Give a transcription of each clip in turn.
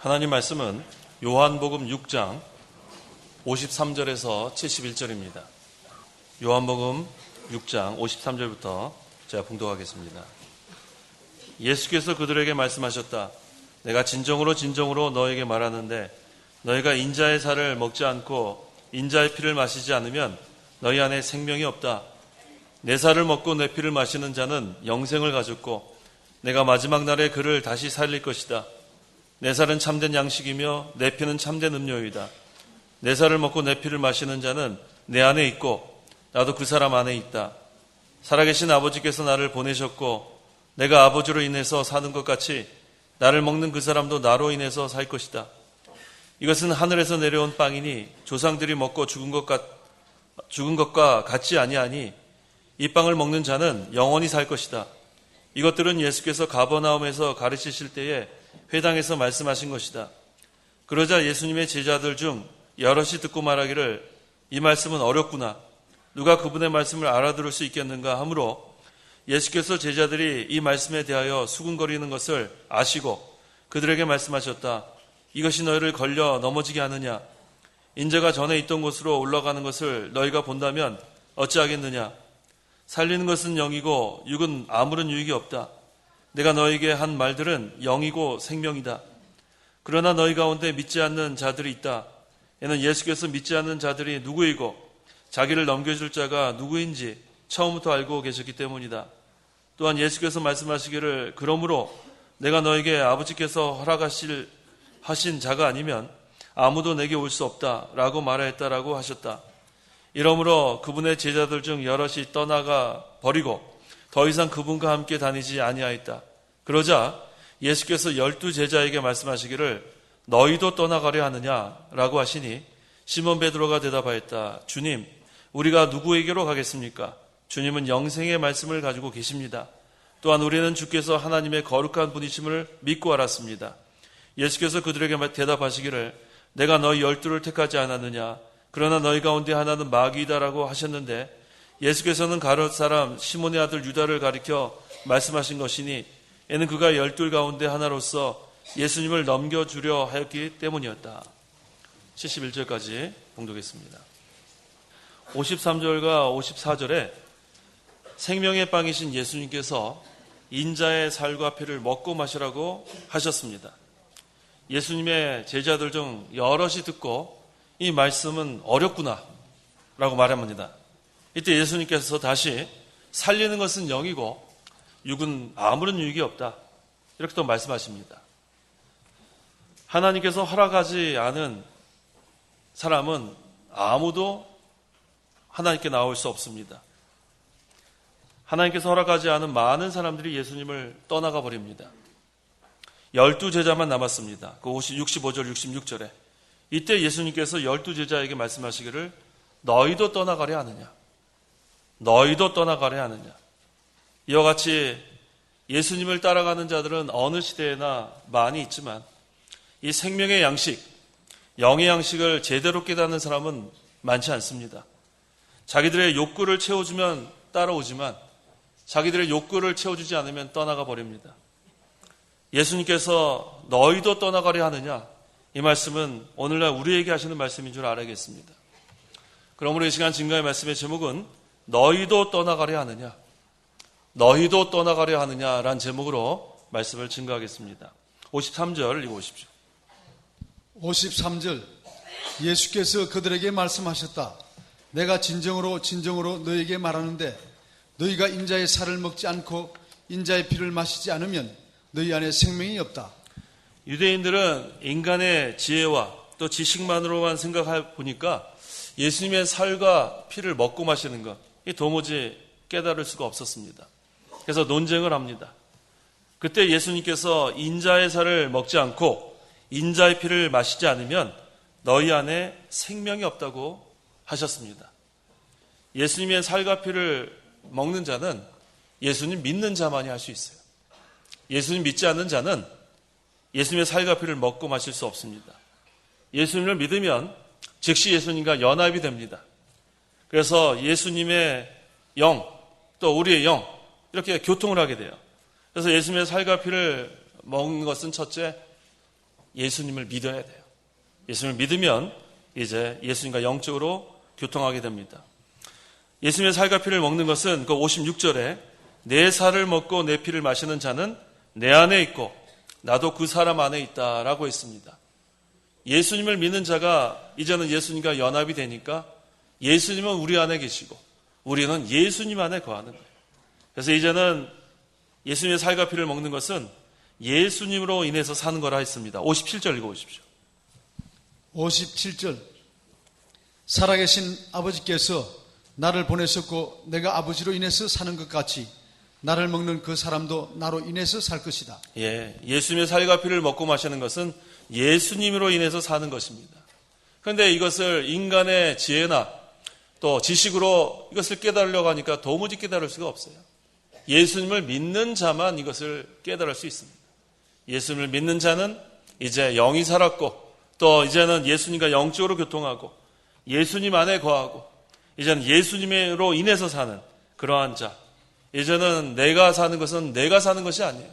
하나님 말씀은 요한복음 6장 53절에서 71절입니다. 요한복음 6장 53절부터 제가 봉독하겠습니다. 예수께서 그들에게 말씀하셨다. 내가 진정으로 너에게 말하는데 너희가 인자의 살을 먹지 않고 인자의 피를 마시지 않으면 너희 안에 생명이 없다. 내 살을 먹고 내 피를 마시는 자는 영생을 가졌고 내가 마지막 날에 그를 다시 살릴 것이다. 내 살은 참된 양식이며 내 피는 참된 음료이다. 내 살을 먹고 내 피를 마시는 자는 내 안에 있고 나도 그 사람 안에 있다. 살아계신 아버지께서 나를 보내셨고 내가 아버지로 인해서 사는 것 같이 나를 먹는 그 사람도 나로 인해서 살 것이다. 이것은 하늘에서 내려온 빵이니 조상들이 먹고 죽은 것과 같지 아니하니 이 빵을 먹는 자는 영원히 살 것이다. 이것들은 예수께서 가버나움에서 가르치실 때에 회당에서 말씀하신 것이다. 그러자 예수님의 제자들 중 여럿이 듣고 말하기를 이 말씀은 어렵구나. 누가 그분의 말씀을 알아들을 수 있겠는가 하므로 예수께서 제자들이 이 말씀에 대하여 수군거리는 것을 아시고 그들에게 말씀하셨다. 이것이 너희를 걸려 넘어지게 하느냐? 인자가 전에 있던 곳으로 올라가는 것을 너희가 본다면 어찌하겠느냐? 살리는 것은 영이고 육은 아무런 유익이 없다. 내가 너에게 한 말들은 영이고 생명이다. 그러나 너희 가운데 믿지 않는 자들이 있다. 이는 예수께서 믿지 않는 자들이 누구이고 자기를 넘겨줄 자가 누구인지 처음부터 알고 계셨기 때문이다. 또한 예수께서 말씀하시기를 그러므로 내가 너에게 아버지께서 허락하신 자가 아니면 아무도 내게 올 수 없다 라고 말하였다라고 하셨다. 이러므로 그분의 제자들 중 여럿이 떠나가 버리고 더 이상 그분과 함께 다니지 아니하였다. 그러자 예수께서 12 제자에게 말씀하시기를 너희도 떠나가려 하느냐라고 하시니 시몬 베드로가 대답하였다. 주님, 우리가 누구에게로 가겠습니까? 주님은 영생의 말씀을 가지고 계십니다. 또한 우리는 주께서 하나님의 거룩한 분이심을 믿고 알았습니다. 예수께서 그들에게 대답하시기를 내가 너희 12를 택하지 않았느냐? 그러나 너희 가운데 하나는 마귀이다라고 하셨는데 예수께서는 가롯 사람 시몬의 아들 유다를 가리켜 말씀하신 것이니 이는 그가 12 가운데 하나로서 예수님을 넘겨주려 하였기 때문이었다. 71절까지 봉독했습니다. 53절과 54절에 생명의 빵이신 예수님께서 인자의 살과 피를 먹고 마시라고 하셨습니다. 예수님의 제자들 중 여럿이 듣고 이 말씀은 어렵구나 라고 말합니다. 이때 예수님께서 다시 살리는 것은 영이고 육은 아무런 유익이 없다 이렇게 또 말씀하십니다. 하나님께서 허락하지 않은 사람은 아무도 하나님께 나올 수 없습니다. 하나님께서 허락하지 않은 많은 사람들이 예수님을 떠나가 버립니다. 12 제자만 남았습니다. 그 65절 66절에 이때 예수님께서 12 제자에게 말씀하시기를 너희도 떠나가려 하느냐? 너희도 떠나가려 하느냐? 이와 같이 예수님을 따라가는 자들은 어느 시대에나 많이 있지만 이 생명의 양식, 영의 양식을 제대로 깨닫는 사람은 많지 않습니다. 자기들의 욕구를 채워주면 따라오지만 자기들의 욕구를 채워주지 않으면 떠나가 버립니다. 예수님께서 너희도 떠나가려 하느냐? 이 말씀은 오늘날 우리에게 하시는 말씀인 줄 알아야겠습니다. 그러므로 이 시간 증거의 말씀의 제목은 너희도 떠나가려 하느냐? 너희도 떠나가려 하느냐라는 제목으로 말씀을 증거하겠습니다. 53절 읽어보십시오. 53절 예수께서 그들에게 말씀하셨다. 내가 진정으로 너희에게 말하는데 너희가 인자의 살을 먹지 않고 인자의 피를 마시지 않으면 너희 안에 생명이 없다. 유대인들은 인간의 지혜와 또 지식만으로만 생각해 보니까 예수님의 살과 피를 먹고 마시는 것, 이 도무지 깨달을 수가 없었습니다. 그래서 논쟁을 합니다. 그때 예수님께서 인자의 살을 먹지 않고 인자의 피를 마시지 않으면 너희 안에 생명이 없다고 하셨습니다. 예수님의 살과 피를 먹는 자는 예수님 믿는 자만이 할 수 있어요. 예수님 믿지 않는 자는 예수님의 살과 피를 먹고 마실 수 없습니다. 예수님을 믿으면 즉시 예수님과 연합이 됩니다. 그래서 예수님의 영, 또 우리의 영 이렇게 교통을 하게 돼요. 그래서 예수님의 살과 피를 먹는 것은 첫째 예수님을 믿어야 돼요. 예수님을 믿으면 이제 예수님과 영적으로 교통하게 됩니다. 예수님의 살과 피를 먹는 것은 그 56절에 내 살을 먹고 내 피를 마시는 자는 내 안에 있고 나도 그 사람 안에 있다라고 했습니다. 예수님을 믿는 자가 이제는 예수님과 연합이 되니까 예수님은 우리 안에 계시고 우리는 예수님 안에 거하는 거예요. 그래서 이제는 예수님의 살과 피를 먹는 것은 예수님으로 인해서 사는 거라 했습니다. 57절 읽어보십시오. 57절 살아계신 아버지께서 나를 보내셨고 내가 아버지로 인해서 사는 것 같이 나를 먹는 그 사람도 나로 인해서 살 것이다. 예수님의 살과 피를 먹고 마시는 것은 예수님으로 인해서 사는 것입니다. 그런데 이것을 인간의 지혜나 또 지식으로 이것을 깨달으려고 하니까 도무지 깨달을 수가 없어요. 예수님을 믿는 자만 이것을 깨달을 수 있습니다. 예수님을 믿는 자는 이제 영이 살았고 또 이제는 예수님과 영적으로 교통하고 예수님 안에 거하고 이제는 예수님으로 인해서 사는 그러한 자. 이제는 내가 사는 것은 내가 사는 것이 아니에요.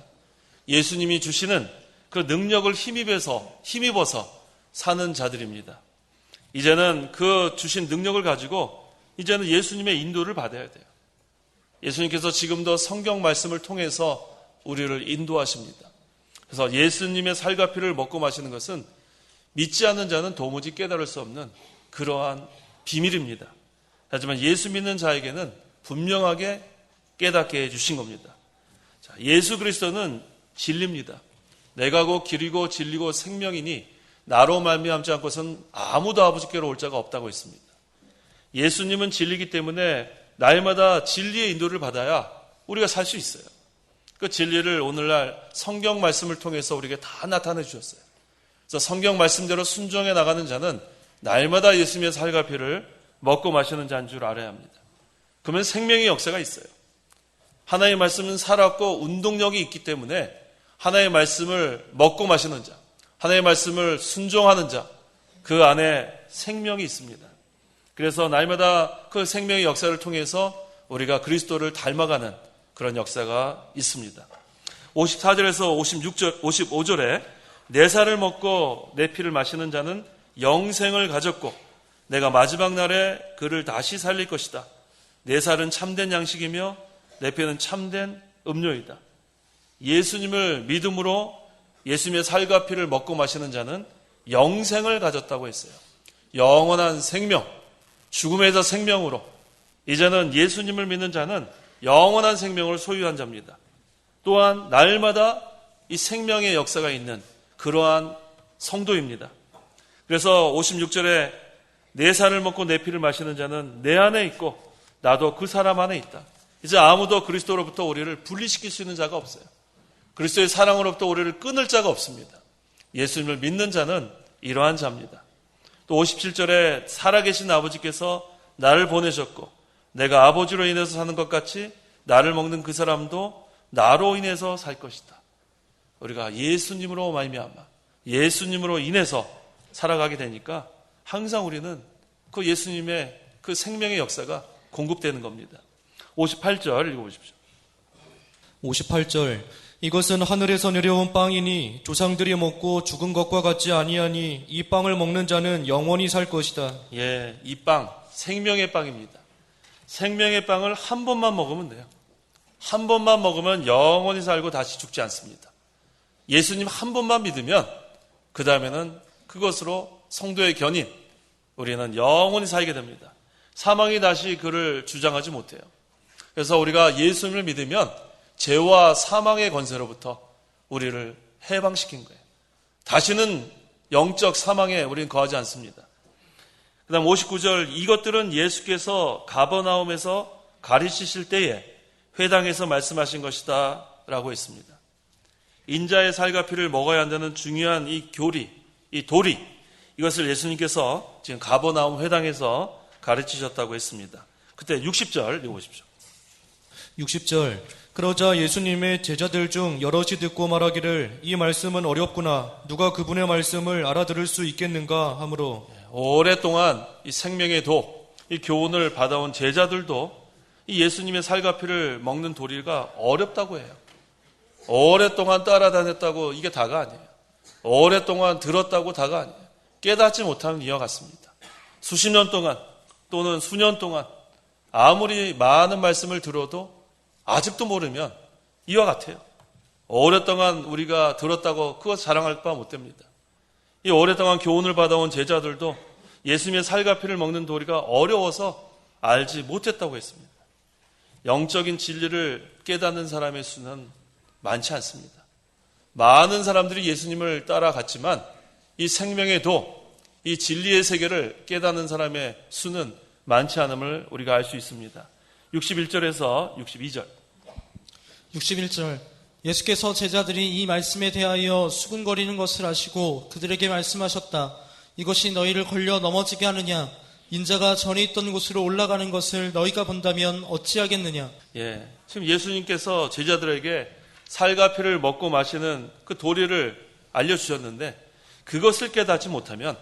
예수님이 주시는 그 능력을 힘입어서 사는 자들입니다. 이제는 그 주신 능력을 가지고 이제는 예수님의 인도를 받아야 돼요. 예수님께서 지금도 성경 말씀을 통해서 우리를 인도하십니다. 그래서 예수님의 살과 피를 먹고 마시는 것은 믿지 않는 자는 도무지 깨달을 수 없는 그러한 비밀입니다. 하지만 예수 믿는 자에게는 분명하게 깨닫게 해주신 겁니다. 자, 예수 그리스도는 진리입니다. 내가 곧 길이고 진리고 생명이니 나로 말미암지 않고선 아무도 아버지께로 올 자가 없다고 했습니다. 예수님은 진리이기 때문에 날마다 진리의 인도를 받아야 우리가 살 수 있어요. 그 진리를 오늘날 성경 말씀을 통해서 우리에게 다 나타내 주셨어요. 그래서 성경 말씀대로 순종해 나가는 자는 날마다 예수님의 살과 피를 먹고 마시는 자인 줄 알아야 합니다. 그러면 생명의 역사가 있어요. 하나님의 말씀은 살았고 운동력이 있기 때문에 하나님의 말씀을 먹고 마시는 자, 하나님의 말씀을 순종하는 자, 그 안에 생명이 있습니다. 그래서 날마다 그 생명의 역사를 통해서 우리가 그리스도를 닮아가는 그런 역사가 있습니다. 54절에서 55절에 내 살을 먹고 내 피를 마시는 자는 영생을 가졌고 내가 마지막 날에 그를 다시 살릴 것이다. 내 살은 참된 양식이며 내 피는 참된 음료이다. 예수님을 믿음으로 예수님의 살과 피를 먹고 마시는 자는 영생을 가졌다고 했어요. 영원한 생명, 죽음에서 생명으로 이제는 예수님을 믿는 자는 영원한 생명을 소유한 자입니다. 또한 날마다 이 생명의 역사가 있는 그러한 성도입니다. 그래서 56절에 내 살을 먹고 내 피를 마시는 자는 내 안에 있고 나도 그 사람 안에 있다. 이제 아무도 그리스도로부터 우리를 분리시킬 수 있는 자가 없어요. 그리스도의 사랑으로부터 우리를 끊을 자가 없습니다. 예수님을 믿는 자는 이러한 자입니다. 또 57절에 살아계신 아버지께서 나를 보내셨고 내가 아버지로 인해서 사는 것 같이 나를 먹는 그 사람도 나로 인해서 살 것이다. 우리가 예수님으로 말미암아 예수님으로 인해서 살아가게 되니까 항상 우리는 그 예수님의 그 생명의 역사가 공급되는 겁니다. 58절 읽어보십시오. 58절 이것은 하늘에서 내려온 빵이니 조상들이 먹고 죽은 것과 같지 아니하니 이 빵을 먹는 자는 영원히 살 것이다. 이 빵, 생명의 빵입니다. 생명의 빵을 한 번만 먹으면 돼요. 한 번만 먹으면 영원히 살고 다시 죽지 않습니다. 예수님 한 번만 믿으면 그 다음에는 그것으로 성도의 견인, 우리는 영원히 살게 됩니다. 사망이 다시 그를 주장하지 못해요. 그래서 우리가 예수님을 믿으면 죄와 사망의 권세로부터 우리를 해방시킨 거예요. 다시는 영적 사망에 우리는 거하지 않습니다. 그 다음 59절 이것들은 예수께서 가버나움에서 가르치실 때에 회당에서 말씀하신 것이다 라고 했습니다. 인자의 살과 피를 먹어야 한다는 중요한 이 교리, 이 도리, 이것을 예수님께서 지금 가버나움 회당에서 가르치셨다고 했습니다. 그때 60절 읽어보십시오. 60절 그러자 예수님의 제자들 중 여럿이 듣고 말하기를 이 말씀은 어렵구나 누가 그분의 말씀을 알아들을 수 있겠는가 하므로 오랫동안 이 생명의 도, 이 교훈을 받아온 제자들도 이 예수님의 살과 피를 먹는 도리가 어렵다고 해요. 오랫동안 따라다녔다고 이게 다가 아니에요. 오랫동안 들었다고 다가 아니에요. 깨닫지 못하면 이와 같습니다. 수십 년 동안 또는 수년 동안 아무리 많은 말씀을 들어도 아직도 모르면 이와 같아요. 오랫동안 우리가 들었다고 그것 자랑할 바 못 됩니다. 이 오랫동안 교훈을 받아온 제자들도 예수님의 살과 피를 먹는 도리가 어려워서 알지 못했다고 했습니다. 영적인 진리를 깨닫는 사람의 수는 많지 않습니다. 많은 사람들이 예수님을 따라갔지만 이 생명의 도, 이 진리의 세계를 깨닫는 사람의 수는 많지 않음을 우리가 알 수 있습니다. 61절에서 62절. 61절. 예수께서 제자들이 이 말씀에 대하여 수군거리는 것을 아시고 그들에게 말씀하셨다. 이것이 너희를 걸려 넘어지게 하느냐? 인자가 전에 있던 곳으로 올라가는 것을 너희가 본다면 어찌하겠느냐? 지금 예수님께서 제자들에게 살과 피를 먹고 마시는 그 도리를 알려주셨는데 그것을 깨닫지 못하면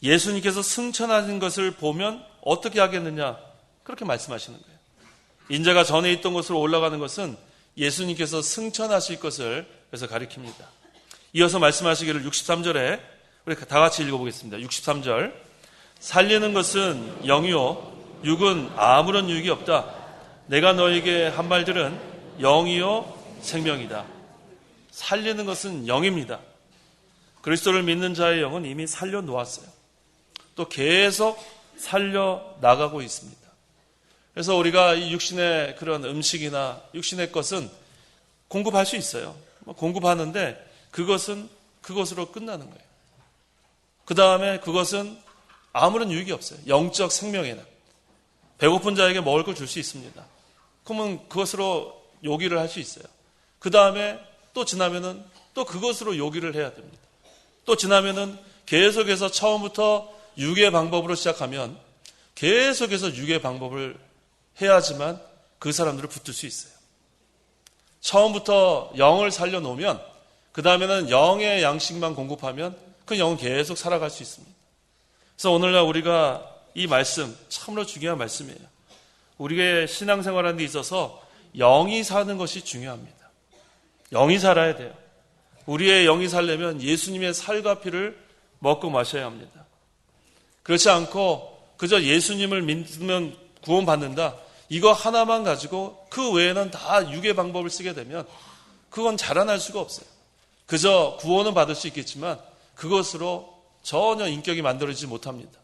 예수님께서 승천하는 것을 보면 어떻게 하겠느냐? 그렇게 말씀하시는 거예요. 인자가 전에 있던 곳으로 올라가는 것은 예수님께서 승천하실 것을 그래서 가리킵니다. 이어서 말씀하시기를 63절에 우리 다 같이 읽어보겠습니다. 63절. 살리는 것은 영이요 육은 아무런 유익이 없다. 내가 너에게 한 말들은 영이요 생명이다. 살리는 것은 영입니다. 그리스도를 믿는 자의 영은 이미 살려 놓았어요. 또 계속 살려 나가고 있습니다. 그래서 우리가 이 육신의 그런 음식이나 육신의 것은 공급할 수 있어요. 공급하는데 그것은 그것으로 끝나는 거예요. 그 다음에 그것은 아무런 유익이 없어요. 영적 생명에는. 배고픈 자에게 먹을 걸 줄 수 있습니다. 그러면 그것으로 요기를 할 수 있어요. 그 다음에 또 지나면은 또 그것으로 요기를 해야 됩니다. 또 지나면은 계속해서 처음부터 육의 방법으로 시작하면 계속해서 육의 방법을 해야지만 그 사람들을 붙들 수 있어요. 처음부터 영을 살려놓으면 그 다음에는 영의 양식만 공급하면 그 영은 계속 살아갈 수 있습니다. 그래서 오늘날 우리가 이 말씀 참으로 중요한 말씀이에요. 우리의 신앙생활하는 데 있어서 영이 사는 것이 중요합니다. 영이 살아야 돼요. 우리의 영이 살려면 예수님의 살과 피를 먹고 마셔야 합니다. 그렇지 않고 그저 예수님을 믿으면 구원받는다. 이거 하나만 가지고 그 외에는 다 육의 방법을 쓰게 되면 그건 자라날 수가 없어요. 그저 구원은 받을 수 있겠지만 그것으로 전혀 인격이 만들어지지 못합니다.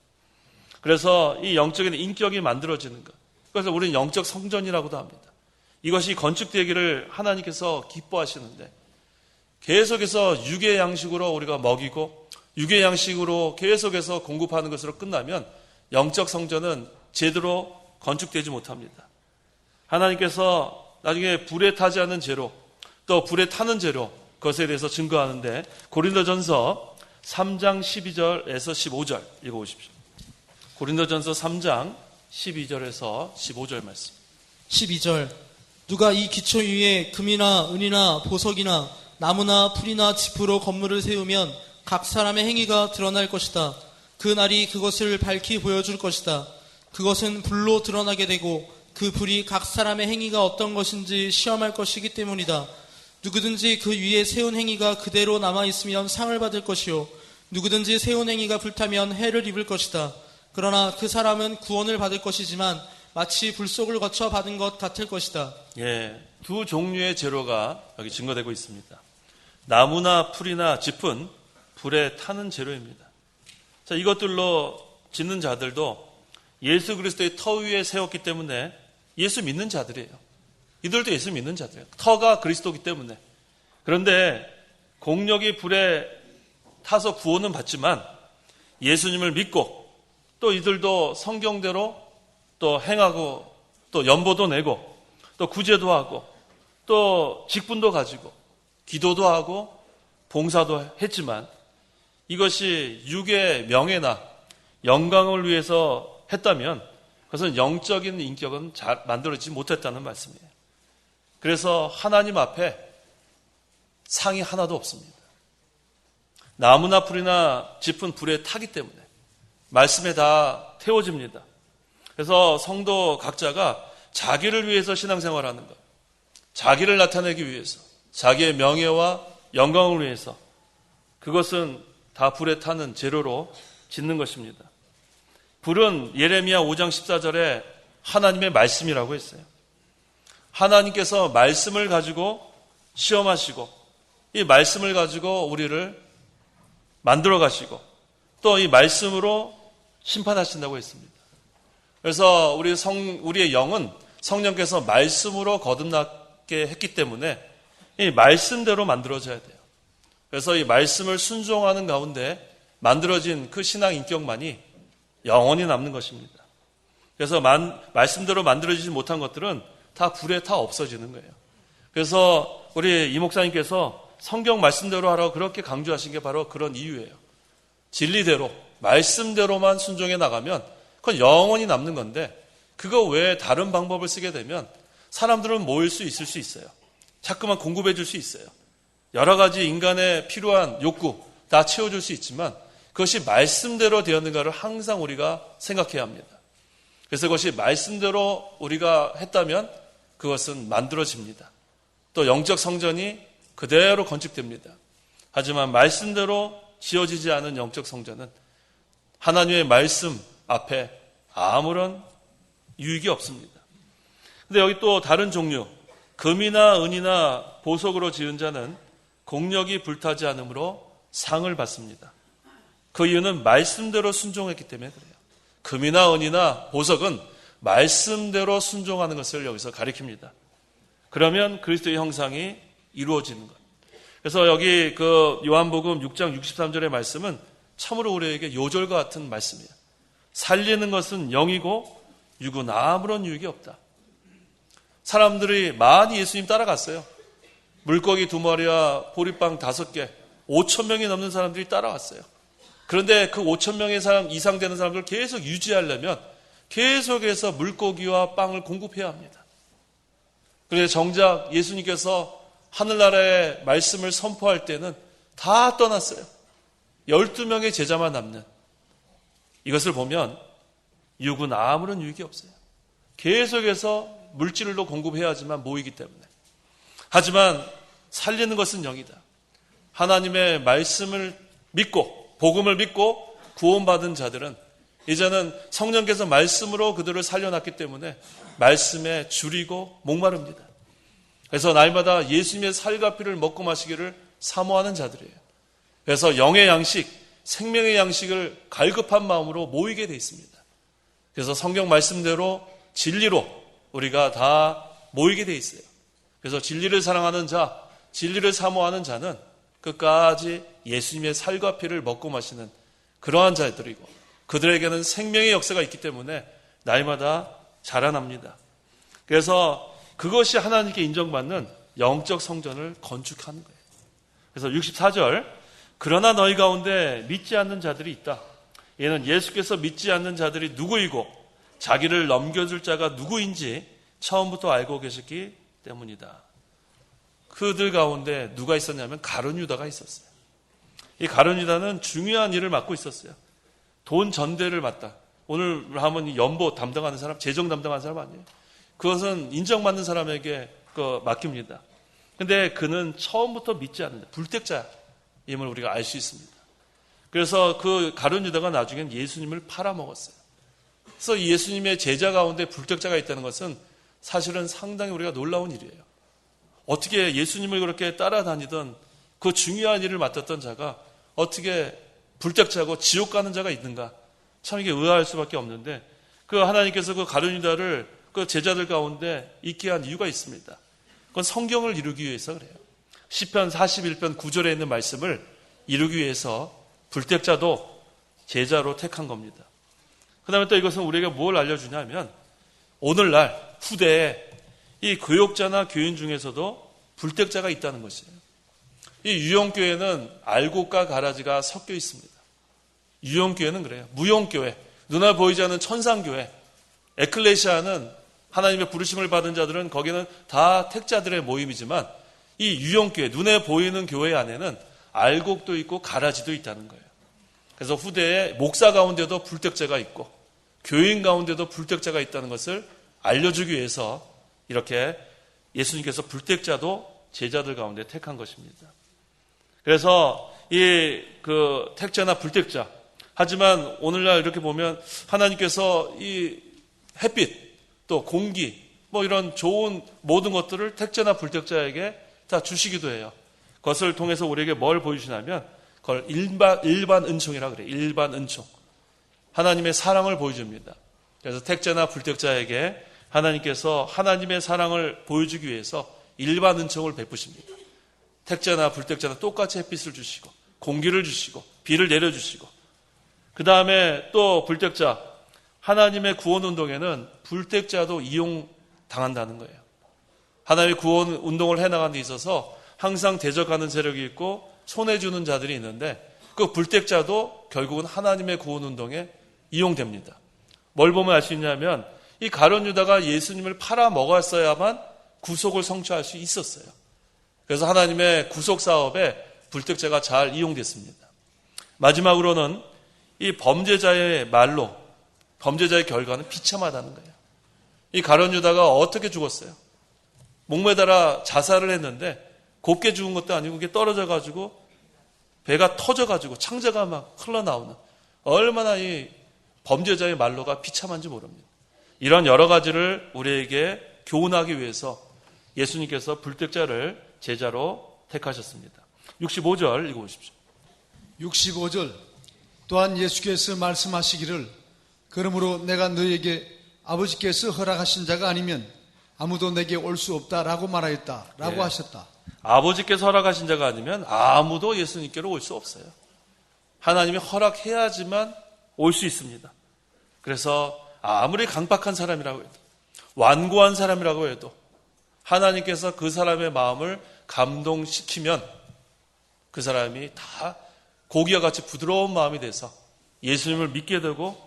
그래서 이 영적인 인격이 만들어지는 것. 그래서 우리는 영적 성전이라고도 합니다. 이것이 건축되기를 하나님께서 기뻐하시는데 계속해서 육의 양식으로 우리가 먹이고 육의 양식으로 계속해서 공급하는 것으로 끝나면 영적 성전은 제대로 건축되지 못합니다. 하나님께서 나중에 불에 타지 않는 재료 또 불에 타는 재료 그것에 대해서 증거하는데 고린도전서 3장 12절에서 15절 읽어보십시오. 고린도전서 3장 12절에서 15절 말씀. 12절. 누가 이 기초 위에 금이나 은이나 보석이나 나무나 풀이나 짚으로 건물을 세우면 각 사람의 행위가 드러날 것이다. 그 날이 그것을 밝히 보여줄 것이다. 그것은 불로 드러나게 되고 그 불이 각 사람의 행위가 어떤 것인지 시험할 것이기 때문이다. 누구든지 그 위에 세운 행위가 그대로 남아있으면 상을 받을 것이요 누구든지 세운 행위가 불타면 해를 입을 것이다. 그러나 그 사람은 구원을 받을 것이지만 마치 불 속을 거쳐 받은 것 같을 것이다. 두 종류의 재료가 여기 증거되고 있습니다. 나무나 풀이나 짚은 불에 타는 재료입니다. 자, 이것들로 짓는 자들도 예수 그리스도의 터 위에 세웠기 때문에 예수 믿는 자들이에요. 이들도 예수 믿는 자들이에요. 터가 그리스도이기 때문에. 그런데 공력이 불에 타서 구원은 받지만 예수님을 믿고 또 이들도 성경대로 또 행하고 또 연보도 내고 또 구제도 하고 또 직분도 가지고 기도도 하고 봉사도 했지만 이것이 육의 명예나 영광을 위해서 했다면 그것은 영적인 인격은 잘 만들어지지 못했다는 말씀이에요. 그래서 하나님 앞에 상이 하나도 없습니다. 나무나 풀이나 짚은 불에 타기 때문에 말씀에 다 태워집니다. 그래서 성도 각자가 자기를 위해서 신앙생활하는 것, 자기를 나타내기 위해서, 자기의 명예와 영광을 위해서 그것은 다 불에 타는 재료로 짓는 것입니다. 불은 예레미야 5장 14절에 하나님의 말씀이라고 했어요. 하나님께서 말씀을 가지고 시험하시고 이 말씀을 가지고 우리를 만들어 가시고 또 이 말씀으로 심판하신다고 했습니다. 그래서 우리의 영은 성령께서 말씀으로 거듭나게 했기 때문에 이 말씀대로 만들어져야 돼요. 그래서 이 말씀을 순종하는 가운데 만들어진 그 신앙 인격만이 영원히 남는 것입니다. 그래서 말씀대로 만들어지지 못한 것들은 다 불에 타 없어지는 거예요. 그래서 우리 이 목사님께서 성경 말씀대로 하라고 그렇게 강조하신 게 바로 그런 이유예요. 진리대로, 말씀대로만 순종해 나가면 그건 영원히 남는 건데 그거 외에 다른 방법을 쓰게 되면 사람들은 모일 수 있을 수 있어요. 자꾸만 공급해 줄 수 있어요. 여러 가지 인간의 필요한 욕구 다 채워줄 수 있지만 그것이 말씀대로 되었는가를 항상 우리가 생각해야 합니다. 그래서 그것이 말씀대로 우리가 했다면 그것은 만들어집니다. 또 영적 성전이 그대로 건축됩니다. 하지만 말씀대로 지어지지 않은 영적 성전은 하나님의 말씀 앞에 아무런 유익이 없습니다. 근데 여기 또 다른 종류, 금이나 은이나 보석으로 지은 자는 공력이 불타지 않으므로 상을 받습니다. 그 이유는 말씀대로 순종했기 때문에 그래요. 금이나 은이나 보석은 말씀대로 순종하는 것을 여기서 가리킵니다. 그러면 그리스도의 형상이 이루어지는 것. 그래서 여기 그 요한복음 6장 63절의 말씀은 참으로 우리에게 요절과 같은 말씀이에요. 살리는 것은 영이고 육은 아무런 유익이 없다. 사람들이 많이 예수님 따라갔어요. 물고기 2마리와 보리빵 5개, 5,000명이 넘는 사람들이 따라왔어요. 그런데 그 5,000명의 사람 이상 되는 사람들을 계속 유지하려면 계속해서 물고기와 빵을 공급해야 합니다. 그래서 정작 예수님께서 하늘나라의 말씀을 선포할 때는 다 떠났어요. 12명의 제자만 남는. 이것을 보면 육은 아무런 유익이 없어요. 계속해서 물질로 공급해야 하지만 모이기 때문에. 하지만 살리는 것은 영이다. 하나님의 말씀을 믿고 복음을 믿고 구원받은 자들은 이제는 성령께서 말씀으로 그들을 살려놨기 때문에 말씀에 줄이고 목마릅니다. 그래서 날마다 예수님의 살과 피를 먹고 마시기를 사모하는 자들이에요. 그래서 영의 양식, 생명의 양식을 갈급한 마음으로 모이게 돼 있습니다. 그래서 성경 말씀대로 진리로 우리가 다 모이게 돼 있어요. 그래서 진리를 사랑하는 자, 진리를 사모하는 자는 끝까지 예수님의 살과 피를 먹고 마시는 그러한 자들이고 그들에게는 생명의 역사가 있기 때문에 날마다 자라납니다. 그래서 그것이 하나님께 인정받는 영적 성전을 건축하는 거예요. 그래서 64절, 그러나 너희 가운데 믿지 않는 자들이 있다. 이는 예수께서 믿지 않는 자들이 누구이고 자기를 넘겨줄 자가 누구인지 처음부터 알고 계셨기 때문이다. 그들 가운데 누가 있었냐면 가룟 유다가 있었어요. 이 가룟 유다는 중요한 일을 맡고 있었어요. 돈 전대를 맡다. 오늘 하면 연보 담당하는 사람, 재정 담당하는 사람 아니에요. 그것은 인정받는 사람에게 맡깁니다. 근데 그는 처음부터 믿지 않는다. 불택자임을 우리가 알 수 있습니다. 그래서 그 가룟 유다가 나중엔 예수님을 팔아먹었어요. 그래서 예수님의 제자 가운데 불택자가 있다는 것은 사실은 상당히 우리가 놀라운 일이에요. 어떻게 예수님을 그렇게 따라다니던 그 중요한 일을 맡았던 자가 어떻게 불택자고 지옥 가는 자가 있는가? 참 이게 의아할 수밖에 없는데 그 하나님께서 그 가룟 유다를 그 제자들 가운데 있게 한 이유가 있습니다. 그건 성경을 이루기 위해서 그래요. 시편 41편 9절에 있는 말씀을 이루기 위해서 불택자도 제자로 택한 겁니다. 그 다음에 또 이것은 우리에게 뭘 알려주냐면 오늘날 후대에 이 교역자나 교인 중에서도 불택자가 있다는 것이에요. 이 유용교회는 알곡과 가라지가 섞여 있습니다. 유용교회는 그래요. 무용교회, 눈에 보이지 않는 천상교회, 에클레시아는 하나님의 부르심을 받은 자들은 거기는 다 택자들의 모임이지만 이 유용교회, 눈에 보이는 교회 안에는 알곡도 있고 가라지도 있다는 거예요. 그래서 후대에 목사 가운데도 불택자가 있고 교인 가운데도 불택자가 있다는 것을 알려주기 위해서 이렇게 예수님께서 불택자도 제자들 가운데 택한 것입니다. 그래서 이 그 택자나 불택자. 하지만 오늘날 이렇게 보면 하나님께서 이 햇빛 또 공기 뭐 이런 좋은 모든 것들을 택자나 불택자에게 다 주시기도 해요. 그것을 통해서 우리에게 뭘 보여주시냐면 그걸 일반 은총이라 그래요. 일반 은총. 하나님의 사랑을 보여줍니다. 그래서 택자나 불택자에게 하나님께서 하나님의 사랑을 보여주기 위해서 일반 은총을 베푸십니다. 택자나 불택자나 똑같이 햇빛을 주시고 공기를 주시고 비를 내려주시고 그 다음에 또 불택자 하나님의 구원 운동에는 불택자도 이용당한다는 거예요. 하나님의 구원 운동을 해나가는 데 있어서 항상 대적하는 세력이 있고 손해주는 자들이 있는데 그 불택자도 결국은 하나님의 구원 운동에 이용됩니다. 뭘 보면 알 수 있냐면 이 가룟 유다가 예수님을 팔아먹었어야만 구속을 성취할 수 있었어요. 그래서 하나님의 구속 사업에 불택자가 잘 이용됐습니다. 마지막으로는 이 범죄자의 말로 범죄자의 결과는 비참하다는 거예요. 이 가룟 유다가 어떻게 죽었어요? 목매달아 자살을 했는데 곱게 죽은 것도 아니고 그게 떨어져가지고 배가 터져가지고 창자가 막 흘러나오는 얼마나 이 범죄자의 말로가 비참한지 모릅니다. 이런 여러 가지를 우리에게 교훈하기 위해서 예수님께서 불택자를 제자로 택하셨습니다. 65절 읽어보십시오. 65절 또한 예수께서 말씀하시기를 그러므로 내가 너에게 아버지께서 허락하신 자가 아니면 아무도 내게 올 수 없다라고 말하였다 라고 하셨다. 아버지께서 허락하신 자가 아니면 아무도 예수님께로 올 수 없어요. 하나님이 허락해야지만 올 수 있습니다. 그래서 아무리 강박한 사람이라고 해도 완고한 사람이라고 해도 하나님께서 그 사람의 마음을 감동시키면 그 사람이 다 고기와 같이 부드러운 마음이 돼서 예수님을 믿게 되고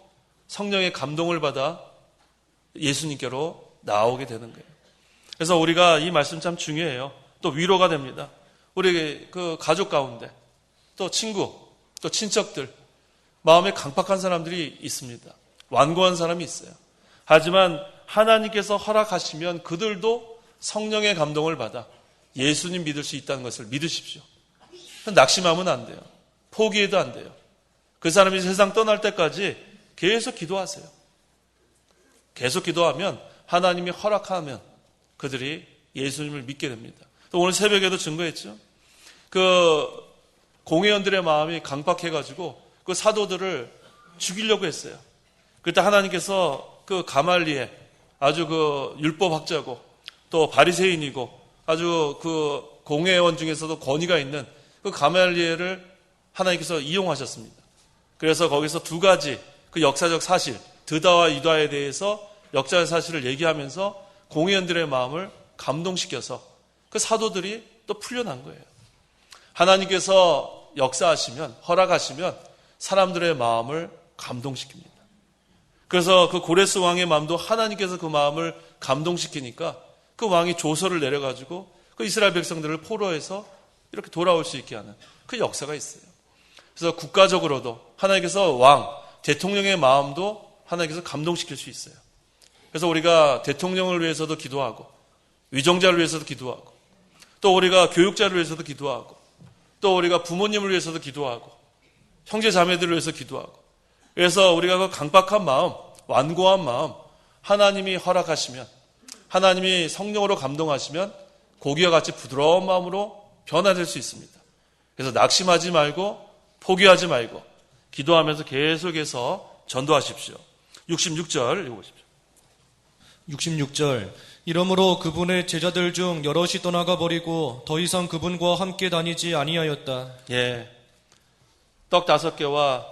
성령의 감동을 받아 예수님께로 나오게 되는 거예요. 그래서 우리가 이 말씀 참 중요해요. 또 위로가 됩니다. 우리 그 가족 가운데 또 친구 또 친척들 마음에 강박한 사람들이 있습니다. 완고한 사람이 있어요. 하지만 하나님께서 허락하시면 그들도 성령의 감동을 받아 예수님 믿을 수 있다는 것을 믿으십시오. 낙심하면 안 돼요. 포기해도 안 돼요. 그 사람이 세상 떠날 때까지 계속 기도하세요. 계속 기도하면 하나님이 허락하면 그들이 예수님을 믿게 됩니다. 또 오늘 새벽에도 증거했죠. 그 공회원들의 마음이 강박해가지고 그 사도들을 죽이려고 했어요. 그때 하나님께서 그 가말리엘 아주 그 율법학자고 또 바리새인이고 아주 그 공회원 중에서도 권위가 있는 그 가말리엘을 하나님께서 이용하셨습니다. 그래서 거기서 두 가지 그 역사적 사실 드다와 유다에 대해서 역사의 사실을 얘기하면서 공회원들의 마음을 감동시켜서 그 사도들이 또 풀려난 거예요. 하나님께서 역사하시면 허락하시면 사람들의 마음을 감동시킵니다. 그래서 그 고레스 왕의 마음도 하나님께서 그 마음을 감동시키니까 그 왕이 조서를 내려가지고 그 이스라엘 백성들을 포로해서 이렇게 돌아올 수 있게 하는 그 역사가 있어요. 그래서 국가적으로도 하나님께서 왕, 대통령의 마음도 하나님께서 감동시킬 수 있어요. 그래서 우리가 대통령을 위해서도 기도하고 위정자를 위해서도 기도하고 또 우리가 교육자를 위해서도 기도하고 또 우리가 부모님을 위해서도 기도하고 형제 자매들을 위해서 기도하고 그래서 우리가 그 강박한 마음, 완고한 마음 하나님이 허락하시면 하나님이 성령으로 감동하시면 고기와 같이 부드러운 마음으로 변화될 수 있습니다. 그래서 낙심하지 말고 포기하지 말고 기도하면서 계속해서 전도하십시오. 66절 읽어보십시오. 66절 이러므로 그분의 제자들 중 여럿이 떠나가 버리고 더 이상 그분과 함께 다니지 아니하였다. 예, 떡 5개와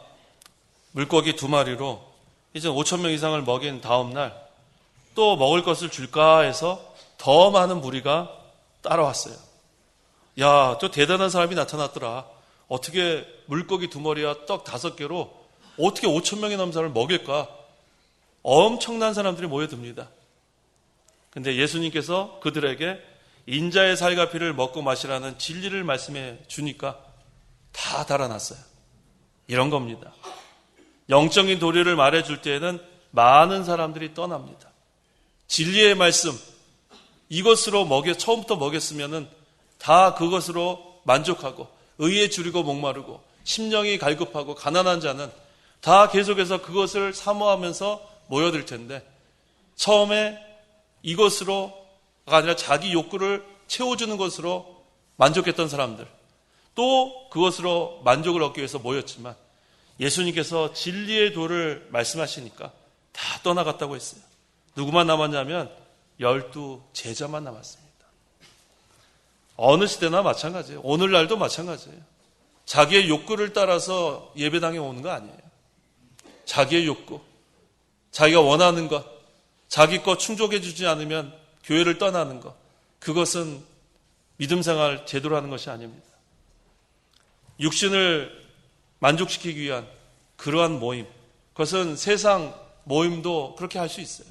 물고기 2마리로 이제 5,000명 이상을 먹인 다음 날 또 먹을 것을 줄까 해서 더 많은 무리가 따라왔어요. 야, 저 대단한 사람이 나타났더라. 어떻게 물고기 2마리와 떡 5개로 어떻게 5,000명이 넘는 사람을 먹일까? 엄청난 사람들이 모여듭니다. 근데 예수님께서 그들에게 인자의 살과 피를 먹고 마시라는 진리를 말씀해 주니까 다 달아났어요. 이런 겁니다. 영적인 도리를 말해줄 때에는 많은 사람들이 떠납니다. 진리의 말씀, 이것으로 처음부터 먹였으면은 다 그것으로 만족하고 의에 줄이고 목마르고 심령이 갈급하고 가난한 자는 다 계속해서 그것을 사모하면서 모여들 텐데, 처음에 이것으로가 아니라 자기 욕구를 채워주는 것으로 만족했던 사람들, 또 그것으로 만족을 얻기 위해서 모였지만 예수님께서 진리의 도를 말씀하시니까 다 떠나갔다고 했어요. 누구만 남았냐면 12 제자만 남았습니다. 어느 시대나 마찬가지예요. 오늘날도 마찬가지예요. 자기의 욕구를 따라서 예배당에 오는 거 아니에요. 자기의 욕구, 자기가 원하는 것, 자기 것 충족해 주지 않으면 교회를 떠나는 것, 그것은 믿음 생활 제대로 하는 것이 아닙니다. 육신을 만족시키기 위한 그러한 모임, 그것은 세상 모임도 그렇게 할 수 있어요.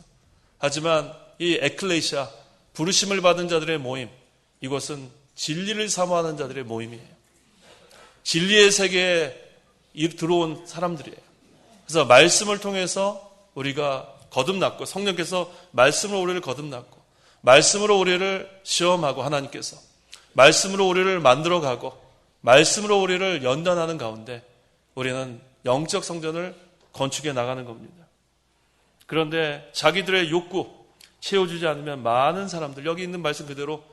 하지만 이 에클레시아, 부르심을 받은 자들의 모임, 이것은 진리를 사모하는 자들의 모임이에요. 진리의 세계에 들어온 사람들이에요. 그래서 말씀을 통해서 우리가 거듭났고, 성령께서 말씀으로 우리를 거듭났고, 말씀으로 우리를 시험하고, 하나님께서 말씀으로 우리를 만들어가고, 말씀으로 우리를 연단하는 가운데 우리는 영적 성전을 건축해 나가는 겁니다. 그런데 자기들의 욕구 채워주지 않으면 많은 사람들, 여기 있는 말씀 그대로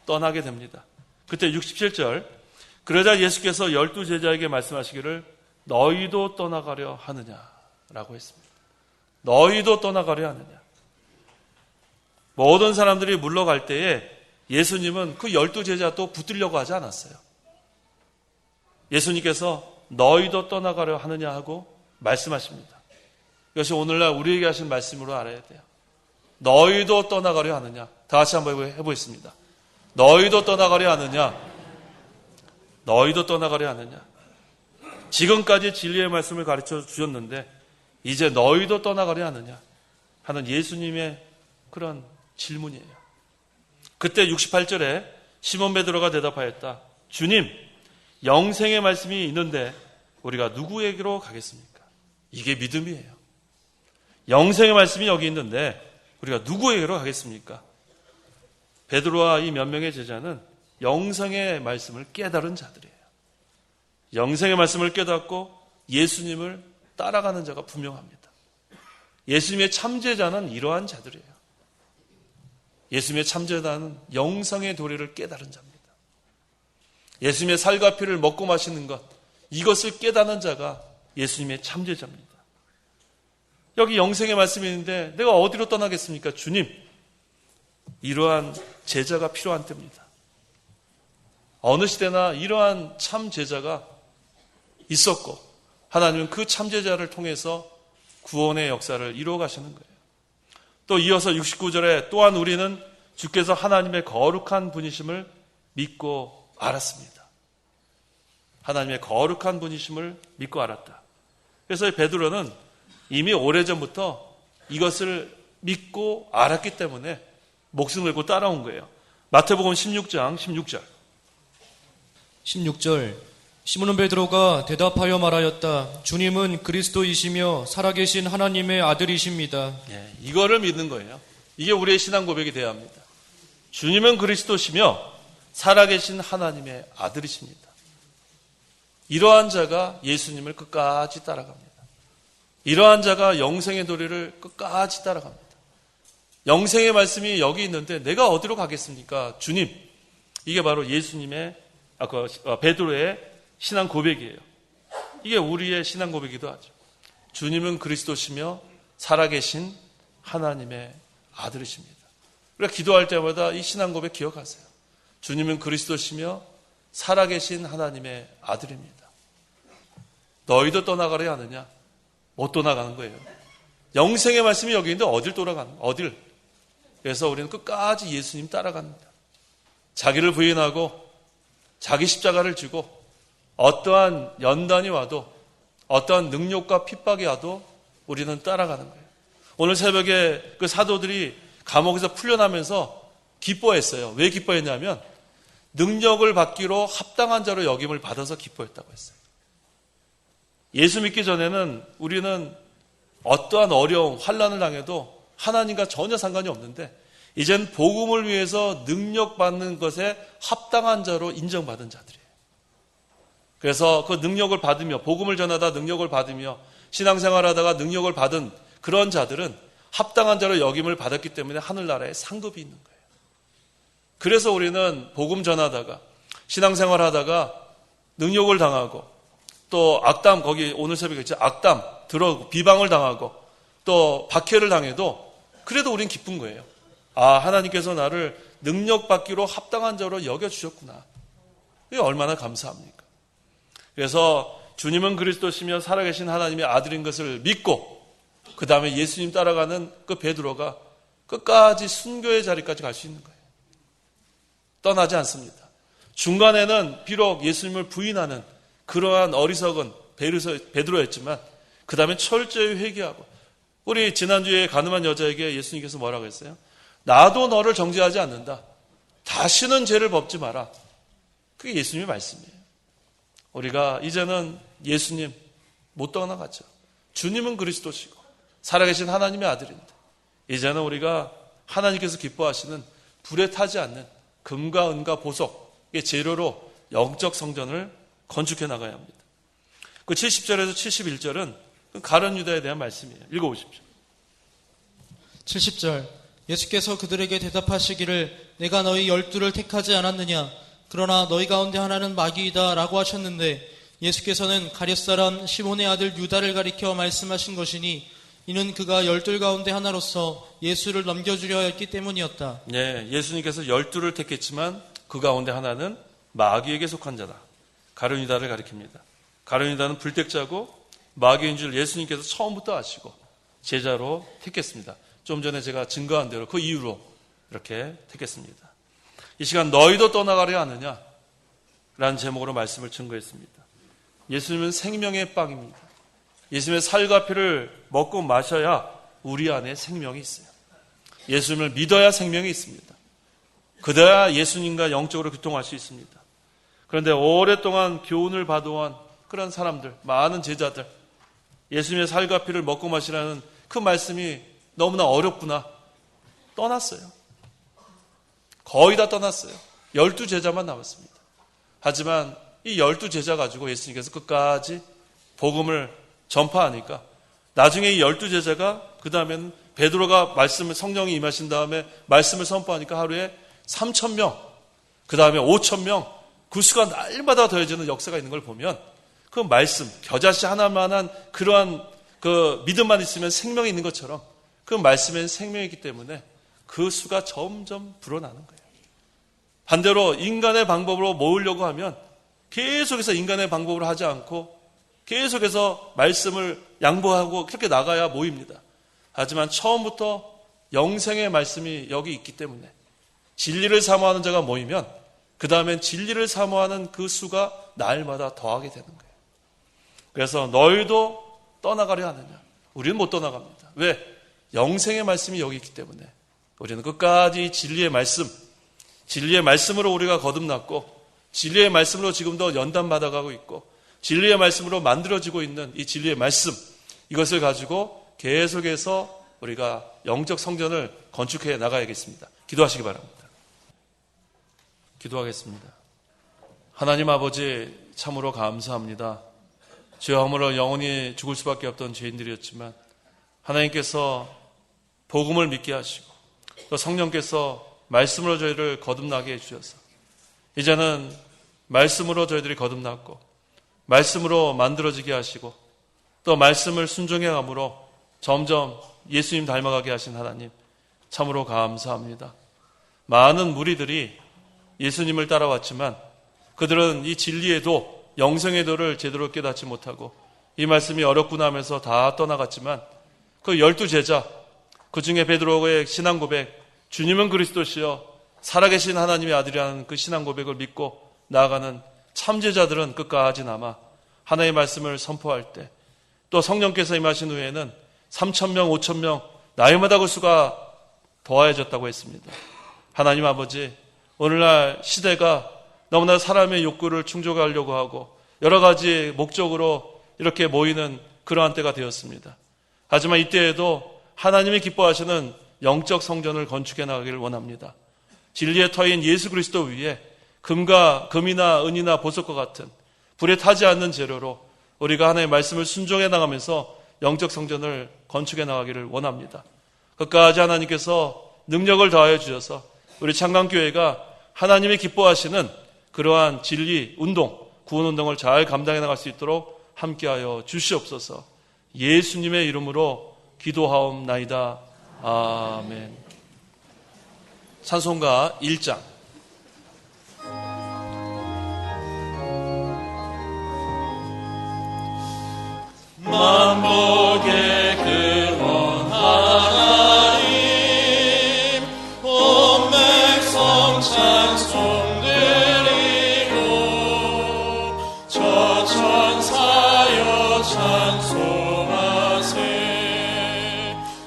떠나게 됩니다. 그때 67절, 그러자 예수께서 12 제자에게 말씀하시기를 너희도 떠나가려 하느냐라고 했습니다. 너희도 떠나가려 하느냐. 모든 사람들이 물러갈 때에 예수님은 그 12 제자 또 붙들려고 하지 않았어요. 예수님께서 너희도 떠나가려 하느냐 하고 말씀하십니다. 이것이 오늘날 우리에게 하신 말씀으로 알아야 돼요. 너희도 떠나가려 하느냐. 다 같이 한번 해보겠습니다. 너희도 떠나가려 하느냐. 너희도 떠나가려 하느냐. 지금까지 진리의 말씀을 가르쳐 주셨는데 이제 너희도 떠나가려 하느냐 하는 예수님의 그런 질문이에요. 그때 68절에 시몬 베드로가 대답하였다. 주님, 영생의 말씀이 있는데 우리가 누구에게로 가겠습니까? 이게 믿음이에요. 영생의 말씀이 여기 있는데 우리가 누구에게로 가겠습니까? 베드로와 이 몇 명의 제자는 영생의 말씀을 깨달은 자들이에요. 영생의 말씀을 깨닫고 예수님을 따라가는 자가 분명합니다. 예수님의 참제자는 이러한 자들이에요. 예수님의 참제자는 영생의 도리를 깨달은 자입니다. 예수님의 살과 피를 먹고 마시는 것, 이것을 깨닫는 자가 예수님의 참제자입니다. 여기 영생의 말씀이 있는데 내가 어디로 떠나겠습니까? 주님, 이러한 제자가 필요한 때입니다. 어느 시대나 이러한 참제자가 있었고 하나님은 그 참제자를 통해서 구원의 역사를 이루어 가시는 거예요. 또 이어서 69절에 또한 우리는 주께서 하나님의 거룩한 분이심을 믿고 알았습니다. 하나님의 거룩한 분이심을 믿고 알았다. 그래서 베드로는 이미 오래전부터 이것을 믿고 알았기 때문에 목숨 걸고 따라온 거예요. 마태복음 16장 16절. 16절 시몬 베드로가 대답하여 말하였다. 주님은 그리스도이시며 살아계신 하나님의 아들이십니다. 이거를 믿는 거예요. 이게 우리의 신앙 고백이 되어야 합니다. 주님은 그리스도시며 살아계신 하나님의 아들이십니다. 이러한 자가 예수님을 끝까지 따라갑니다. 이러한 자가 영생의 도리를 끝까지 따라갑니다. 영생의 말씀이 여기 있는데 내가 어디로 가겠습니까? 주님. 이게 바로 예수님의 베드로의 신앙 고백이에요. 이게 우리의 신앙 고백이기도 하죠. 주님은 그리스도시며 살아계신 하나님의 아들이십니다. 그러니까 기도할 때마다 이 신앙 고백 기억하세요. 주님은 그리스도시며 살아계신 하나님의 아들입니다. 너희도 떠나가려 하느냐? 못 떠나가는 거예요. 영생의 말씀이 여기 있는데 어딜 돌아가는 거예요? 어딜? 그래서 우리는 끝까지 예수님 따라갑니다. 자기를 부인하고 자기 십자가를 지고 어떠한 연단이 와도 어떠한 능력과 핍박이 와도 우리는 따라가는 거예요. 오늘 새벽에 그 사도들이 감옥에서 풀려나면서 기뻐했어요. 왜 기뻐했냐면 능력을 받기로 합당한 자로 여김을 받아서 기뻐했다고 했어요. 예수 믿기 전에는 우리는 어떠한 어려움, 환난을 당해도 하나님과 전혀 상관이 없는데 이젠 복음을 위해서 능력받는 것에 합당한 자로 인정받은 자들이에요. 그래서 그 능력을 받으며 복음을 전하다 능력을 받으며 신앙생활하다가 능력을 받은 그런 자들은 합당한 자로 역임을 받았기 때문에 하늘나라에 상급이 있는 거예요. 그래서 우리는 복음 전하다가 신앙생활하다가 능력을 당하고 또 악담, 거기 오늘 새벽에 있죠, 악담 들어오고 비방을 당하고 또 박해를 당해도 그래도 우린 기쁜 거예요. 아, 하나님께서 나를 능력받기로 합당한 자로 여겨주셨구나. 이게 얼마나 감사합니까? 그래서 주님은 그리스도시며 살아계신 하나님의 아들인 것을 믿고 그 다음에 예수님 따라가는 그 베드로가 끝까지 순교의 자리까지 갈 수 있는 거예요. 떠나지 않습니다. 중간에는 비록 예수님을 부인하는 그러한 어리석은 베드로였지만 그 다음에 철저히 회개하고, 우리 지난주에 가늠한 여자에게 예수님께서 뭐라고 했어요? 나도 너를 정죄하지 않는다. 다시는 죄를 범지 마라. 그게 예수님의 말씀이에요. 우리가 이제는 예수님 못 떠나갔죠. 주님은 그리스도시고 살아계신 하나님의 아들인데 이제는 우리가 하나님께서 기뻐하시는 불에 타지 않는 금과 은과 보석의 재료로 영적 성전을 건축해 나가야 합니다. 그 70절에서 71절은 가룟 유다에 대한 말씀이에요. 읽어보십시오. 70절. 예수께서 그들에게 대답하시기를 내가 너희 12를 택하지 않았느냐? 그러나 너희 가운데 하나는 마귀이다 라고 하셨는데 예수께서는 가룟 사람 시몬의 아들 유다를 가리켜 말씀하신 것이니 이는 그가 12 가운데 하나로서 예수를 넘겨주려 했기 때문이었다. 네, 예수님께서 12를 택했지만 그 가운데 하나는 마귀에게 속한 자다. 가룟 유다를 가리킵니다. 가룟 유다는 불택자고 마귀인 줄 예수님께서 처음부터 아시고 제자로 택했습니다. 좀 전에 제가 증거한 대로 그 이유로 이렇게 택했습니다. 이 시간 너희도 떠나가려 하느냐? 라는 제목으로 말씀을 증거했습니다. 예수님은 생명의 빵입니다. 예수님의 살과 피를 먹고 마셔야 우리 안에 생명이 있어요. 예수님을 믿어야 생명이 있습니다. 그래야 예수님과 영적으로 교통할 수 있습니다. 그런데 오랫동안 교훈을 받아온 그런 사람들, 많은 제자들, 예수님의 살과 피를 먹고 마시라는 그 말씀이 너무나 어렵구나. 떠났어요. 거의 다 떠났어요. 12제자만 남았습니다. 하지만 이 12제자 가지고 예수님께서 끝까지 복음을 전파하니까 나중에 이 12제자가 그 다음에는 베드로가 말씀을, 성령이 임하신 다음에 말씀을 선포하니까 하루에 3,000명, 그 다음에 5,000명, 그 수가 날마다 더해지는 역사가 있는 걸 보면 그 말씀, 겨자씨 하나만한 그러한 그 믿음만 있으면 생명이 있는 것처럼 그 말씀엔 생명이 있기 때문에 그 수가 점점 불어나는 거예요. 반대로 인간의 방법으로 모으려고 하면 계속해서 인간의 방법으로 하지 않고 계속해서 말씀을 양보하고 그렇게 나가야 모입니다. 하지만 처음부터 영생의 말씀이 여기 있기 때문에 진리를 사모하는 자가 모이면 그 다음엔 진리를 사모하는 그 수가 날마다 더하게 되는 거예요. 그래서 너희도 떠나가려 하느냐? 우리는 못 떠나갑니다. 왜? 영생의 말씀이 여기 있기 때문에 우리는 끝까지 진리의 말씀, 진리의 말씀으로 우리가 거듭났고 진리의 말씀으로 지금도 연단받아가고 있고 진리의 말씀으로 만들어지고 있는 이 진리의 말씀, 이것을 가지고 계속해서 우리가 영적 성전을 건축해 나가야겠습니다. 기도하시기 바랍니다. 기도하겠습니다. 하나님 아버지, 참으로 감사합니다. 죄함으로 영원히 죽을 수밖에 없던 죄인들이었지만 하나님께서 복음을 믿게 하시고 또 성령께서 말씀으로 저희를 거듭나게 해주셔서 이제는 말씀으로 저희들이 거듭났고 말씀으로 만들어지게 하시고 또 말씀을 순종해 감으로 점점 예수님 닮아가게 하신 하나님, 참으로 감사합니다. 많은 무리들이 예수님을 따라왔지만 그들은 이 진리의 도, 영생의 도를 제대로 깨닫지 못하고 이 말씀이 어렵구나 하면서 다 떠나갔지만 그 12제자, 그 중에 베드로의 신앙 고백, 주님은 그리스도시여 살아계신 하나님의 아들이라는 그 신앙 고백을 믿고 나아가는 참제자들은 끝까지 남아 하나님의 말씀을 선포할 때 또 성령께서 임하신 후에는 3,000명, 5,000명 날마다 그 수가 더해졌다고 했습니다. 하나님 아버지, 오늘날 시대가 너무나 사람의 욕구를 충족하려고 하고 여러 가지 목적으로 이렇게 모이는 그러한 때가 되었습니다. 하지만 이때에도 하나님이 기뻐하시는 영적 성전을 건축해 나가기를 원합니다. 진리의 터인 예수 그리스도 위에 금이나 은이나 보석과 같은 불에 타지 않는 재료로 우리가 하나님의 말씀을 순종해 나가면서 영적 성전을 건축해 나가기를 원합니다. 끝까지 하나님께서 능력을 더하여 주셔서 우리 창강교회가 하나님이 기뻐하시는 그러한 진리 운동, 구원 운동을 잘 감당해 나갈 수 있도록 함께하여 주시옵소서. 예수님의 이름으로 기도하옵나이다. 아멘. 찬송가 1장. 만복의 근원 하나님, 온 백성 찬송 드리고 저 천사여 찬송하세.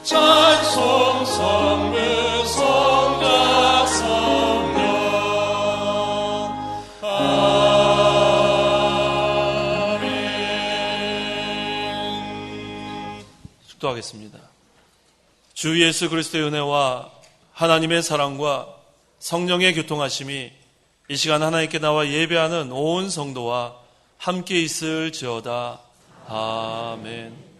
찬송 성부 성자 성령 축도하겠습니다. 주 예수 그리스도의 은혜와 하나님의 사랑과 성령의 교통하심이 이 시간 하나님께 나와 예배하는 온 성도와 함께 있을지어다. 아멘.